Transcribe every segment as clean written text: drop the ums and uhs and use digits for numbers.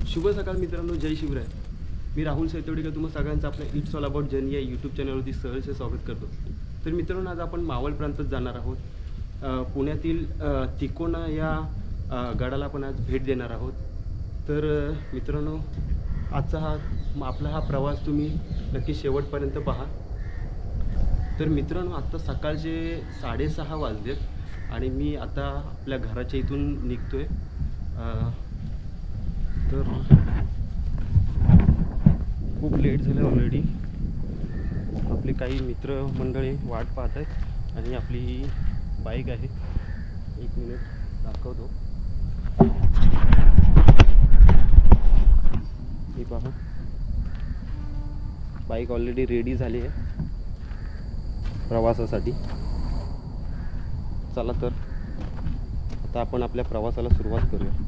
शुभ सकाळ मित्रांनो, जय शिवराय. मी राहुल सैतवडीकर तुम्हा सगळ्यांचं आपल्या इट्स ऑल अबाउट जर्नी या यूट्यूब चॅनलवरती सहर्ष स्वागत करतो. तर मित्रांनो, आज आपण मावळ प्रांतात जाणार आहोत. पुण्यातील तिकोना या गडाला आपण आज भेट देणार आहोत. तर मित्रांनो, आजचा आपला हा प्रवास तुम्ही नक्की शेवटपर्यंत पहा. तर मित्रांनो, आत्ता सकाळचे 6:30 वाजलेत आणि मी आता आपल्या घराच्या इथून निघतोय. तर खूप लेट झालं ऑलरेडी. आपले काही मित्रमंडळी वाट पाहत आहेत आणि आपली बाईक आहे. 1 मिनिट दाखवतो. हे पहा, बाईक ऑलरेडी रेडी झाली आहे प्रवासासाठी. चला तर आता आपण आपल्या प्रवासाला सुरुवात करूया.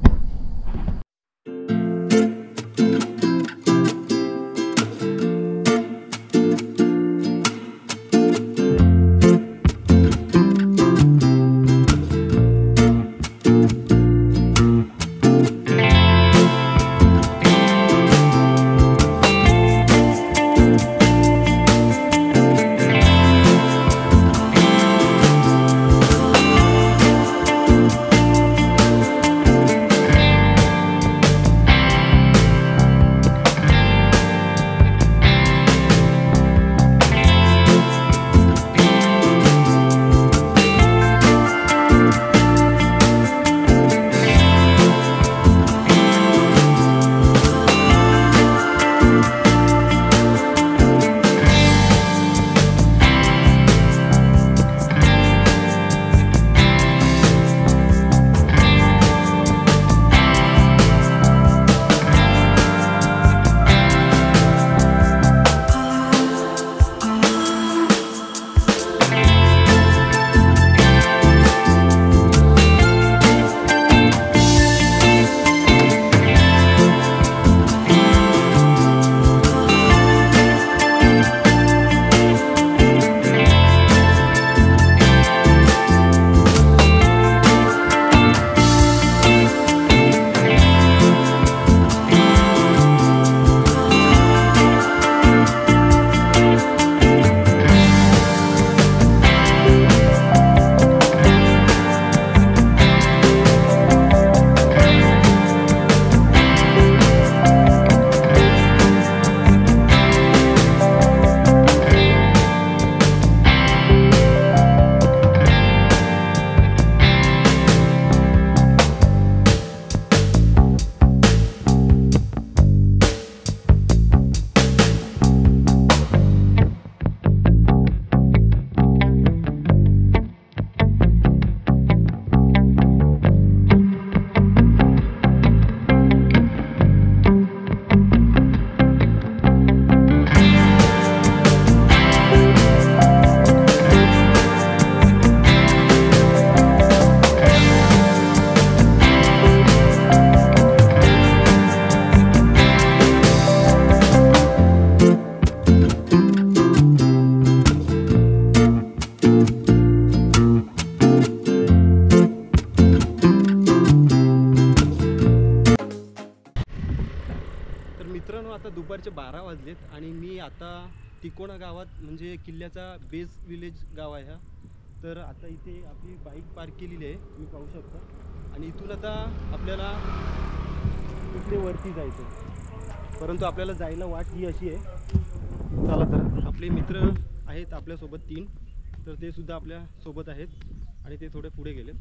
मित्रांनो, आता दुपारचे 12 वाजलेत आणि मी आता तिकोना गावात, म्हणजे किल्ल्याचा बेस विलेज गाव आहे हा. तर आता इथे आपली बाईक पार्क केलेली आहे, तुम्ही पाहू शकता. आणि इथून आता आपल्याला इकडे वरती जायचं, परंतु आपल्याला जायला वाट ही अशी आहे. चला तर, आपले मित्र आहेत आपल्यासोबत 3, तर ते सुद्धा आपल्या सोबत आहेत आणि ते थोडे पुढे गेलेत.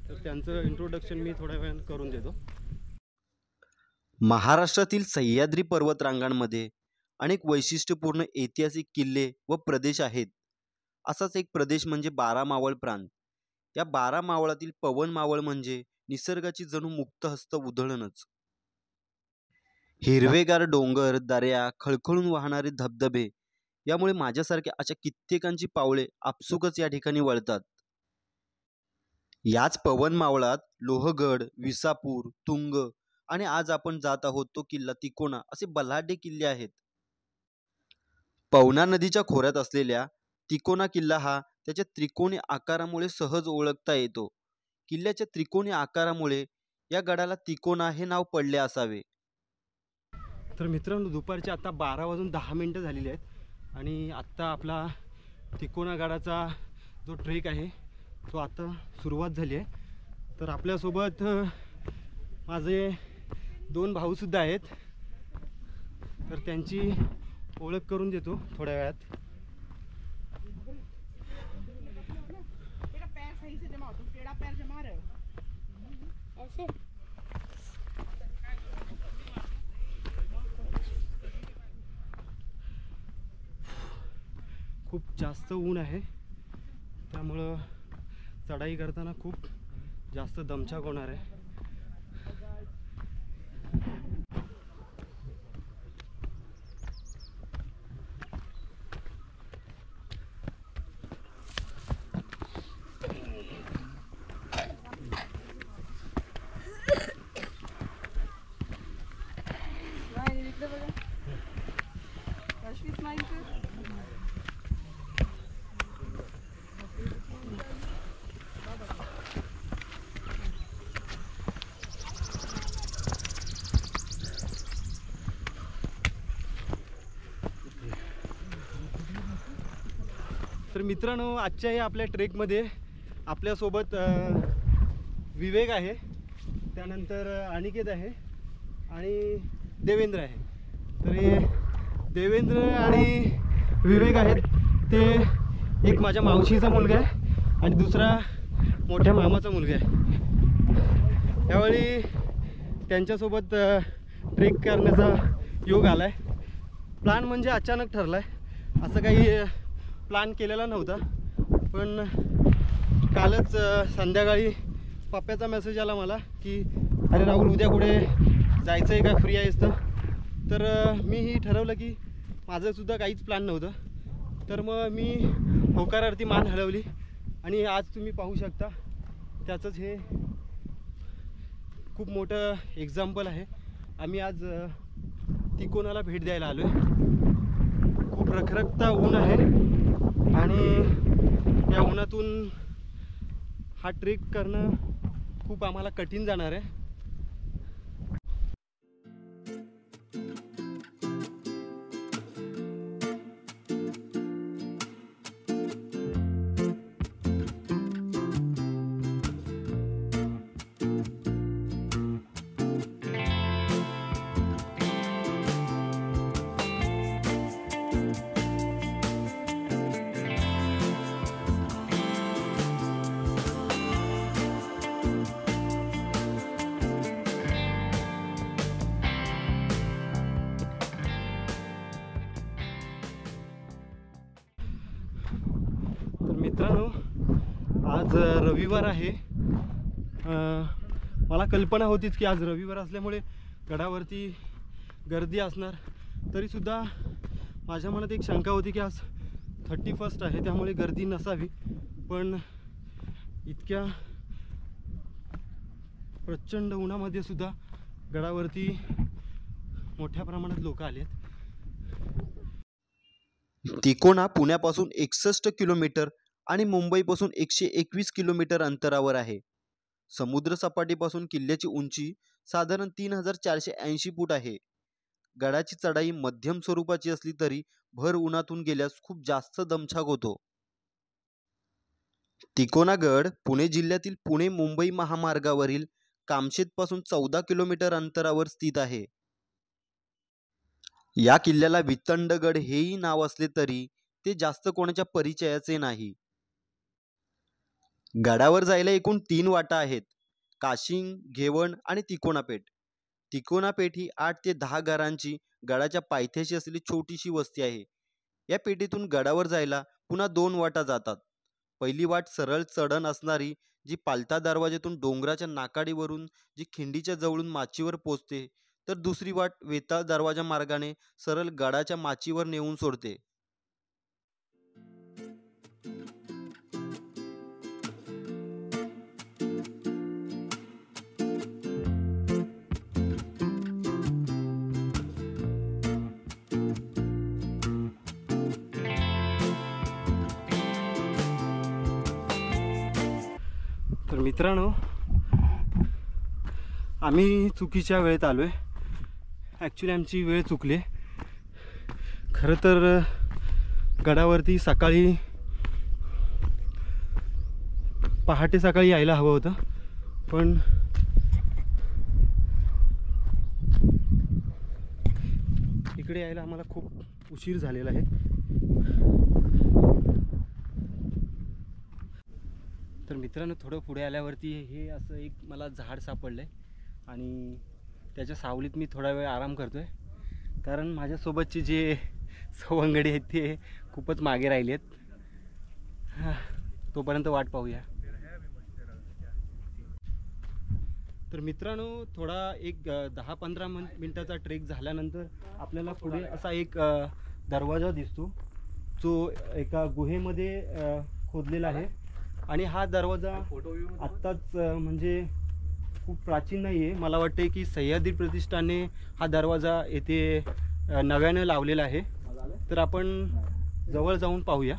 तर त्यांचं इंट्रोडक्शन मी थोड्या वेळाने करून देतो. महाराष्ट्रातील सह्याद्री पर्वतरांगांमध्ये अनेक वैशिष्ट्यपूर्ण ऐतिहासिक किल्ले व प्रदेश आहेत. असाच एक प्रदेश म्हणजे 12 मावळ प्रांत. या 12 मावळातील पवन मावळ म्हणजे निसर्गाची जणू मुक्त हस्त उधळणच. हिरवेगार डोंगर, दऱ्या, खळखळून वाहणारे धबधबे, यामुळे माझ्यासारख्या अशा कित्येकांची पावले आपसुकच या ठिकाणी वळतात. याच पवन मावळात लोहगड, विसापूर, तुंग आणि आज आपण जात आहोत तो किल्ला तिकोना असे बलाढ्य किल्ले आहेत. पवना नदीच्या खोऱ्यात असलेल्या तिकोना किल्ला हा त्याच्या त्रिकोणी आकारामुळे सहज ओळखता येतो. किल्ल्याच्या त्रिकोणी आकारामुळे या गडाला तिकोना हे नाव पडले असावे. तर मित्रांनो, दुपारचे आता 12 वाजून 10 मिनटं झालेली आहेत आणि आत्ता आपला तिकोना गडाचा जो ट्रेक आहे तो आता सुरुवात झाली आहे। तर आपल्यासोबत माझे 2 भाऊसुद्धा आहेत, तर त्यांची ओळख करून देतो थोड्या वेळात। खूप जास्त ऊन आहे, त्यामुळं चढाई करताना खूप जास्त दमछाक होणार आहे। तर मित्रांनो, आजच्या या आपल्या ट्रेकमध्ये आपल्यासोबत विवेक आहे, त्यानंतर अनिकेत आहे आणि देवेंद्र आहे। तर हे देवेंद्र आणि विवेक आहेत, ते एक माझ्या मावशीचा मुलगा आहे आणि दुसरा मोठ्या मामाचा मुलगा आहे। यावेळी त्यांच्यासोबत ट्रेक करण्याचा योग आला आहे। प्लॅन म्हणजे अचानक ठरला आहे, असं काही प्लॅन केलेला नव्हता, पण कालच संध्याकाळी पप्प्याचा मेसेज आला मला की अरे राहुल, उद्या कुठे जायचं आहे का, फ्री आहेस तर मीही ठरवलं की माझंसुद्धा काहीच प्लॅन नव्हतं, तर मग मी होकारार्थी मान हलवली आणि आज तुम्ही पाहू शकता त्याचंच हे खूप मोठं एक्झाम्पल आहे। आम्ही आज तिकोनाला भेट द्यायला आलो आहे। खूप रखरखता ऊन आहे आणि या उन्हातून हा ट्रेक करणं खूप आम्हाला कठीण जाणार आहे। मित्रांनो, आज रविवार आहे। मला कल्पना होतीच की आज रविवार असल्यामुळे गडावरती गर्दी असणार, तरीसुद्धा माझ्या मनात एक शंका होती की आज 31 आहे, त्यामुळे गर्दी नसावी, पण इतक्या प्रचंड उन्हामध्ये सुद्धा गडावरती मोठ्या प्रमाणात लोक आले आहेत। तिकोना पुण्यापासून 61 किलोमीटर आणि मुंबईपासून 121 किलोमीटर अंतरावर आहे। समुद्र सपाटीपासून किल्ल्याची उंची साधारण 3480 फूट आहे। गडाची चढाई मध्यम स्वरूपाची असली तरी भर उन्हातून गेल्यास खूप जास्त दमछाक होतो। तिकोना गड पुणे जिल्ह्यातील पुणे मुंबई महामार्गावरील कामशेतपासून 14 किलोमीटर अंतरावर स्थित आहे। या किल्ल्याला वितंडगड हेही नाव असले तरी ते जास्त कोणाच्या परिचयाचे नाही। गडावर जायला एकूण 3 वाटा आहेत, काशिंग, घेवण आणि तिकोना पेठ। तिकोना पेठ ही 8 ते 10 घरांची गडाच्या पायथ्याशी असलेली छोटीशी वस्ती आहे। या पेठीतून गडावर जायला पुन्हा 2 वाटा जातात। पहिली वाट सरळ चढण असणारी, जी पालथा दरवाजातून डोंगराच्या नाकाडीवरून जी खिंडीच्या जवळून माचीवर पोचते, तर दुसरी वाट वेताळ दरवाजा मार्गाने सरळ गडाच्या माचीवर नेऊन सोडते। तर मित्रांनो, आम्ही चुकीच्या वेळेत आलोय। ॲक्च्युली आमची वेळ चुकली. खरं तर गडावरती पहाटे सकाळी यायला हवं होतं, पण इकडे यायला आम्हाला खूप उशीर झालेला आहे. तर मित्रांनो, थोडं पुढे आल्यावरती हे असं एक मला झाड सापडलं आहे आणि त्याच्या सावलीत मी थोडा वेळ आराम करतो आहे, कारण माझ्यासोबतचे जे सवंगडी आहेत ते खूपच मागे राहिले आहेत. तोपर्यंत वाट पाहूया. तर मित्रांनो, थोडा एक 10-15 मिनटाचा ट्रेक झाल्यानंतर आपल्याला पुढे असा एक दरवाजा दिसतो, जो एका गुहेमध्ये खोदलेला आहे. आणि हा दरवाजा आत्ताच म्हणजे खूप प्राचीन नाही आहे. मला वाटते की सह्याद्री प्रतिष्ठानने हा दरवाजा येथे नव्याने लावलेला आहे. तर आपण जवळ जाऊन पाहूया.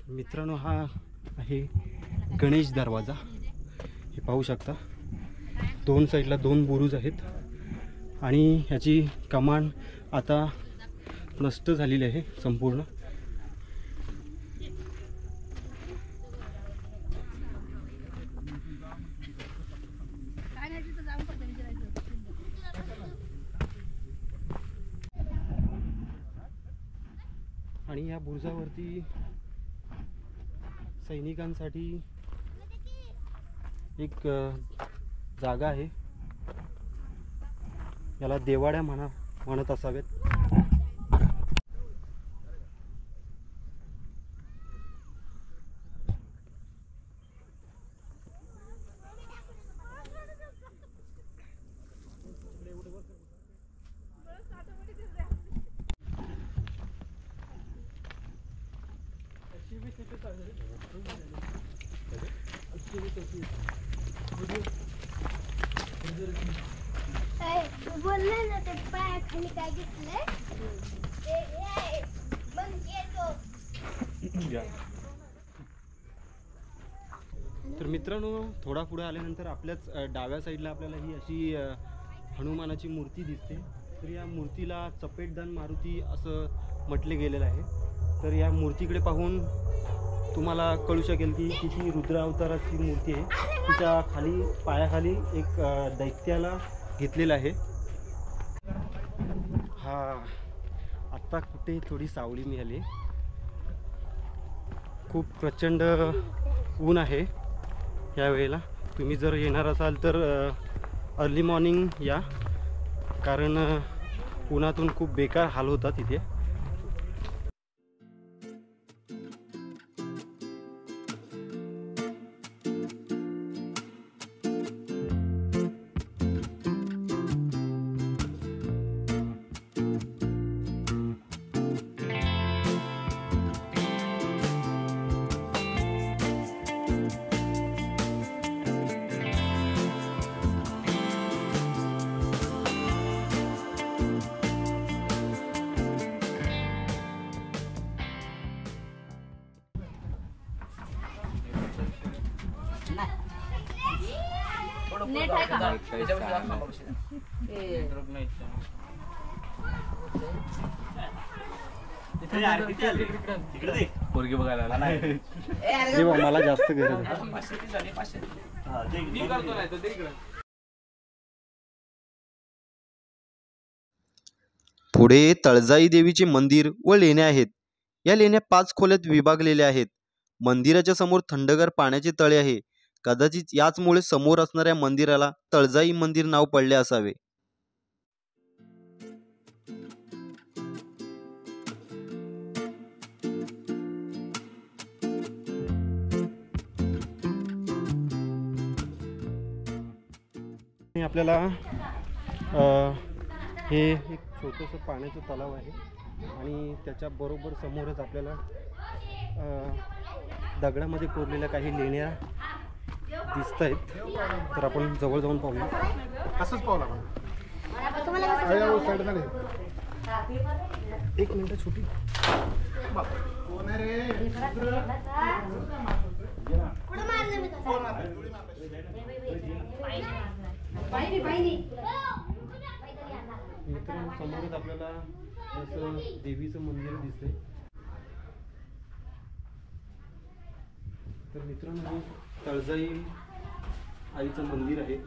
मित्रांनो, हा आहे गणेश दरवाजा. हे पाहू शकता, दोन साईडला 2 बुरुज आहेत आणि ह्याची कमान आता नष्ट झालेली आहे संपूर्ण. आणि या बुरुजावरती सैनिकांसाठी एक जागा आहे. याला देवाड्या म्हणत असावेत. बोलले ना ते पायाखाली काय घेतलंय मग येतो. तर मित्रांनो, थोडा पुढे आल्यानंतर आपल्याच डाव्या साईडला आपल्याला ही अशी हनुमानाची मूर्ती दिसते. तर या मूर्तीला चपेटदान मारुती असं म्हटले गेलेलं आहे. तर या मूर्तीकडे पाहून तुम्हाला कळू शकेल की किती रुद्र अवताराची मूर्ती आहे. तिच्या पायाखाली एक दैत्याला घेतलेलं आहे. हा, आत्ता कुठे थोडी सावली मिळाली. खूप प्रचंड ऊन आहे यावेळेला. तुम्ही जर येणार असाल तर अर्ली मॉर्निंग या, कारण उन्हातून खूप बेकार हाल होतात इथे. नेट आहे का? पोरगी बघायला आला. जे बघ, मला जास्त गरज आहे. पुढे तळजाई देवीचे मंदिर व लेण्या आहेत. या लेण्या 5 खोल्यात विभागलेल्या आहेत. मंदिराच्या समोर थंडगार पाण्याचे तळे आहे. कदाचित याचमुळे समोर असणाऱ्या मंदिराला तळजाई मंदिर नाव पडले असावे. आपल्याला हे एक छोटंसं पाण्याचं तलाव आहे आणि त्याच्याबरोबर समोरच आपल्याला दगडामध्ये कोरलेल्या काही लेण्या दिसत आहेत. तर आपण जवळ जाऊन पाहूया. असंच पावला एक मिनिट छोटी. मित्रांनो समोरच आपल्याला असं देवीचं मंदिर दिसतंय. तर मित्रांनो हे तळजाई आईचं मंदिर आहे.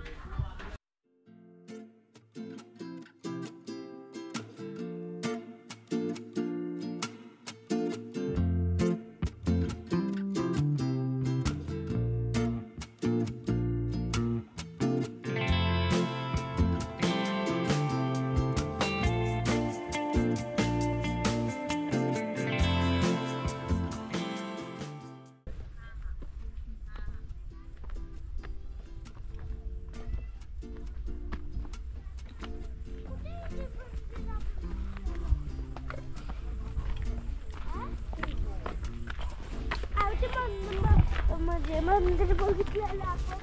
म्हणजे मंदिर बघितलेलं आपण.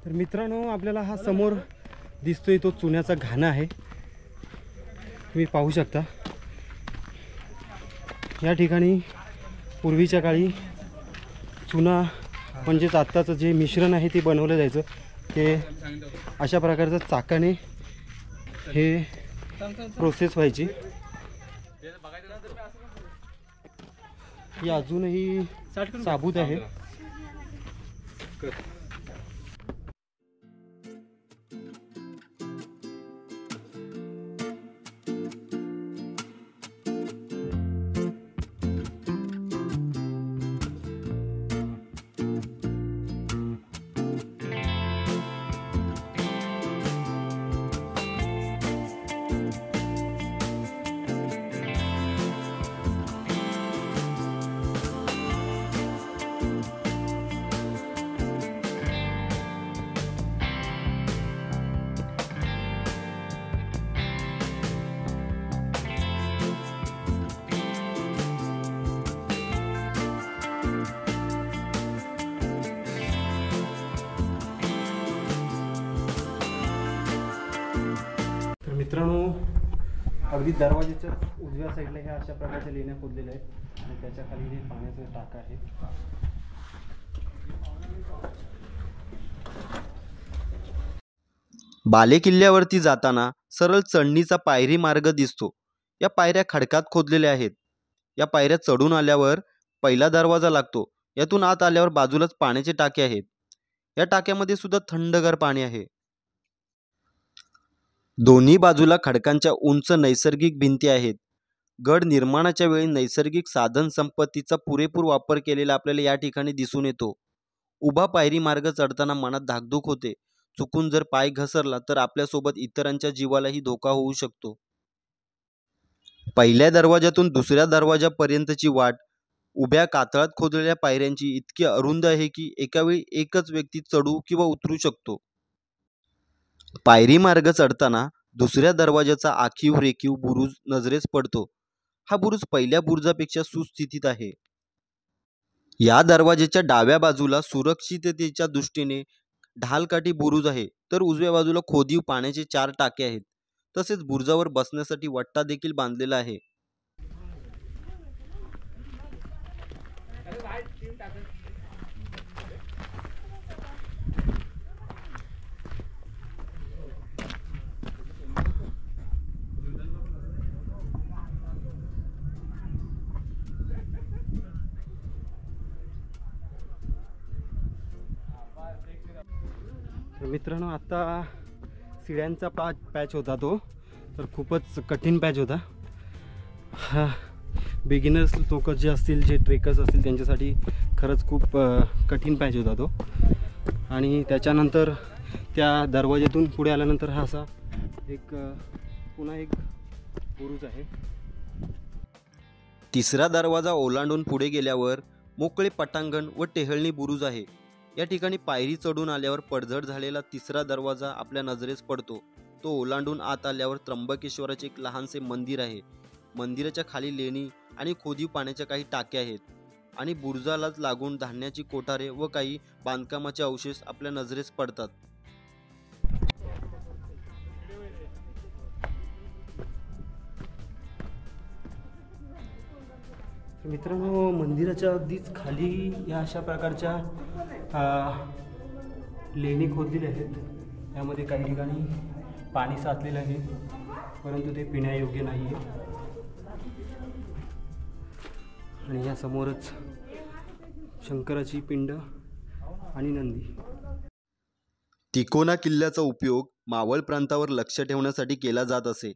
तर मित्रांनो आपल्याला हा समोर दिसतोय तो चुन्याचा घाणा आहे. तुम्ही पाहू शकता या ठिकाणी पूर्वीच्या काळी चुना म्हणजेच आत्ताचं जे मिश्रण आहे ते बनवलं जायचं. ते अशा प्रकारचं चाकाने हे प्रोसेस व्हायची. ही अजूनही साबूत आहे. मित्रांनो अगदी दरवाजाच्या उजव्या साईडला ह्या अशा प्रकारच्या लेण्या खोदलेल्या आहेत आणि त्याच्या खाली हे पाण्याचं टाका आहे. बाले किल्ल्यावरती जाताना सरळ चढणीचा पायरी मार्ग दिसतो. या पायऱ्या खडकात खोदलेल्या आहेत. या पायऱ्या चढून आल्यावर पहिला दरवाजा लागतो. यातून आत आल्यावर बाजूलाच पाण्याचे टाके आहेत. या टाक्यामध्ये सुद्धा थंडगार पाणी आहे. दोन्ही बाजूला खडकांच्या उंच नैसर्गिक भिंती आहेत. गड निर्माणाच्या वेळी नैसर्गिक साधन संपत्तीचा पुरेपूर वापर केलेला आपल्याला या ठिकाणी दिसून येतो. उभा पायरी मार्ग चढताना मनात धाकधूक होते. चुकून जर पाय घसरला तर आपल्यासोबत इतरांच्या जीवालाही धोका होऊ शकतो. पहिल्या दरवाजातून दुसऱ्या दरवाजापर्यंतची वाट उभ्या कातळात खोदलेल्या पायऱ्यांची इतकी अरुंद आहे की एकावेळी एकच व्यक्ती चढू किंवा उतरू शकतो. पायरी मार्ग चढताना दुसऱ्या दरवाजाचा आखीव रेखीव बुरुज नजरेस पडतो. हा बुरुज पहिल्या बुरुजापेक्षा सुस्थितीत आहे. या दरवाजाच्या डाव्या बाजूला सुरक्षिततेच्या दृष्टीने ढालकाठी बुरुज आहे, तर उजव्या बाजूला खोदीव पाण्याचे 4 टाके आहेत. तसेच बुरुजावर बसण्यासाठी वट्टा देखील बांधलेला आहे. मित्रांनो आता शिड्यांचा पॅच होता तो, तर खूपच कठीण पॅच होता. हा बिगिनर्स लोक जे असतील, जे ट्रेकर्स असतील त्यांच्यासाठी खरंच खूप कठीण पॅच होता तो. आणि त्याच्यानंतर त्या दरवाज्यातून पुढे आल्यानंतर हा असा एक पुन्हा एक बुरुज आहे. तिसरा दरवाजा ओलांडून पुढे गेल्यावर मोकळे पटांगण व टेहळणी बुरुज आहे. या ठिकाणी पायरी चढून आल्यावर पडझड झालेला तिसरा दरवाजा आपल्या नजरेस पडतो. तो ओलांडून आत आल्यावर त्र्यंबकेश्वराचे एक लहानसे मंदिर आहे. मंदिराच्या खाली लेणी आणि खोदीव पाण्याच्या काही टाक्या आहेत आणि बुरुजालाच लागून धान्याची कोठारे व काही बांधकामाचे अवशेष आपल्या नजरेस पडतात. मित्रांनो, मंदिराच्या अगदीच खाली या अशा प्रकारच्या लेणी खोदलेल्या आहेत. यामध्ये काही ठिकाणी पाणी साचलेलं आहे, परंतु ते पिण्यायोग्य नाही आहे. आणि या समोरच शंकराची पिंड आणि नंदी. तिकोना किल्ल्याचा उपयोग मावळ प्रांतावर लक्ष ठेवण्यासाठी केला जात असे.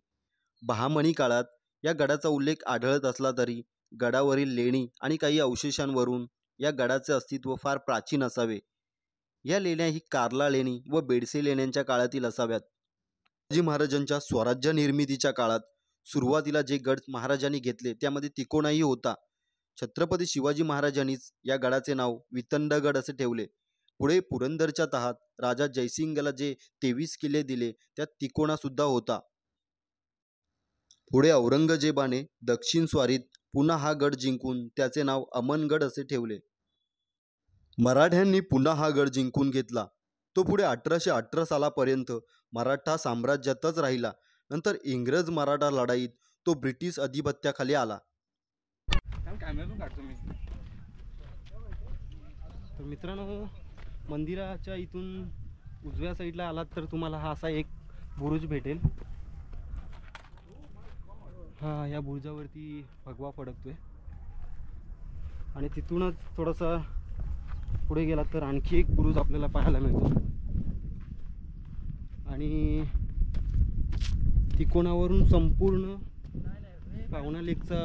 बहामनी काळात या गडाचा उल्लेख आढळत असला तरी गडावरील लेणी आणि काही अवशेषांवरून या गडाचे अस्तित्व फार प्राचीन असावे. या लेण्या ही कार्ला लेणी व बेडसे लेण्यांच्या काळातील असाव्यात. शिवाजी महाराजांच्या स्वराज्य निर्मितीच्या काळात सुरुवातीला जे गड महाराजांनी घेतले त्यामध्ये तिकोनाही होता. छत्रपती शिवाजी महाराजांनीच या गडाचे नाव वितंडगड असे ठेवले. पुढे पुरंदरच्या तहात राजा जयसिंगला जे 23 किल्ले दिले त्यात तिकोना सुद्धा होता. पुढे औरंगजेबाने दक्षिण स्वारीत पुन्हा हा गड जिंकून त्याचे नाव अमनगड असे ठेवले. मराठ्यांनी पुन्हा हा गड जिंकून घेतला. तो पुढे 1818 सालापर्यंत मराठा साम्राज्यातच राहिला. नंतर इंग्रज मराठा लढाईत तो ब्रिटिश अधिपत्याखाली आला. तर मित्रांनो, मंदिराच्या इथून उजव्या साईडला आलात तर तुम्हाला हा असा एक बुरुज भेटेल. हा या बुरुजावरती भगवा फडकतोय आणि तिथूनच थोडासा पुढे गेलात तर आणखी एक बुरुज आपल्याला पाहायला मिळतो. आणि तिकोनावरून संपूर्ण पावना लेकचा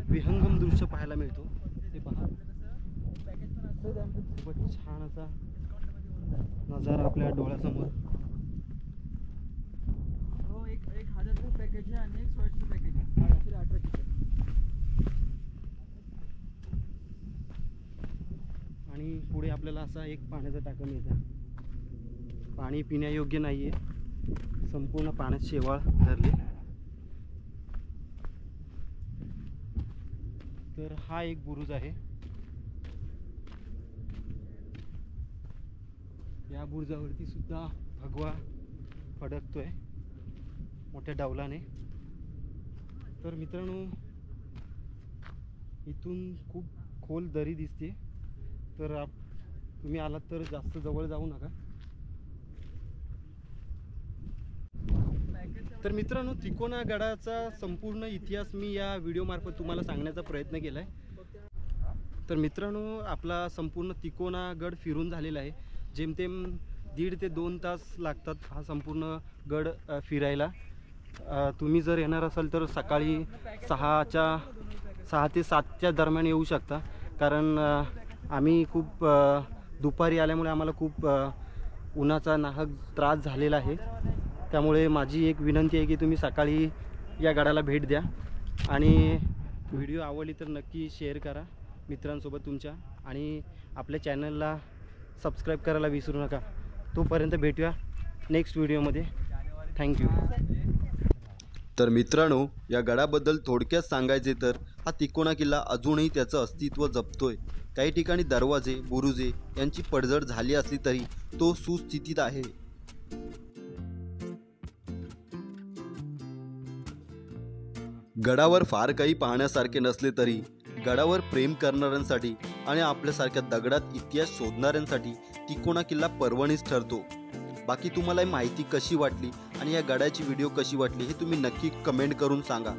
विहंगम दृश्य पाहायला मिळतो. ते पहा, खूपच छान असा नजारा आपल्या डोळ्यासमोर. एक 1000 रुपये पॅकेज आहे आणि एक 100 पॅकेज आहे. 18 किलो. आणि पुढे आपल्याला असा एक पाण्याचा टाका मिळतं. पाणी पिण्यायोग्य नाही आहे, संपूर्ण पाण्यात शेवाळ धरले. तर हा एक बुरुज आहे. या बुरुजावरती सुद्धा भगवा फडकतोय मोठ्या डावलाने. तर मित्रांनो, इथून खूप खोल दरी दिसते. तर तुम्ही आलात तर जास्त जवळ जाऊ नका. तर मित्रांनो, तिकोना गडाचा संपूर्ण इतिहास मी या व्हिडिओमार्फत तुम्हाला सांगण्याचा प्रयत्न केला आहे. तर मित्रांनो, आपला संपूर्ण तिकोना गड फिरून झालेला आहे. जेमतेम 1.5 ते 2 तास लागतात हा संपूर्ण गड फिरायला. तुम्ही जर येणार असाल तर सकाळी 6 ते 7च्या दरम्यान येऊ शकता. कारण आम्ही खूप दुपारी आल्यामुळे आम्हाला खूप उन्हाचा नाहक त्रास झालेला आहे. त्यामुळे माझी एक विनंती आहे की तुम्ही सकाळी या गडाला भेट द्या. आणि व्हिडिओ आवडली तर नक्की शेअर करा मित्रांसोबत तुमच्या. आणि आपल्या चॅनलला सबस्क्राईब करायला विसरू नका. तोपर्यंत भेटूया नेक्स्ट व्हिडिओमध्ये. थँक्यू. तर मित्रांनो, या गडाबद्दल थोडक्यात सांगायचे तर हा तिकोना किल्ला अजूनही त्याचं अस्तित्व जपतोय. काही ठिकाणी दरवाजे, बुरुजे यांची पडझड झाली असली तरी तो सुस्थितीत आहे. गडावर फार काही पाहण्यासारखे नसले तरी गडावर प्रेम करणाऱ्यांसाठी आणि आपल्यासारख्या दगडात इतिहास शोधणाऱ्यांसाठी तिकोना किल्ला पर्वणीच ठरतो. बाकी तुम्हाला ही माहिती कशी वाटली आणि या गडाची व्हिडिओ कशी वाटली हे तुम्ही नक्की कमेंट करून सांगा.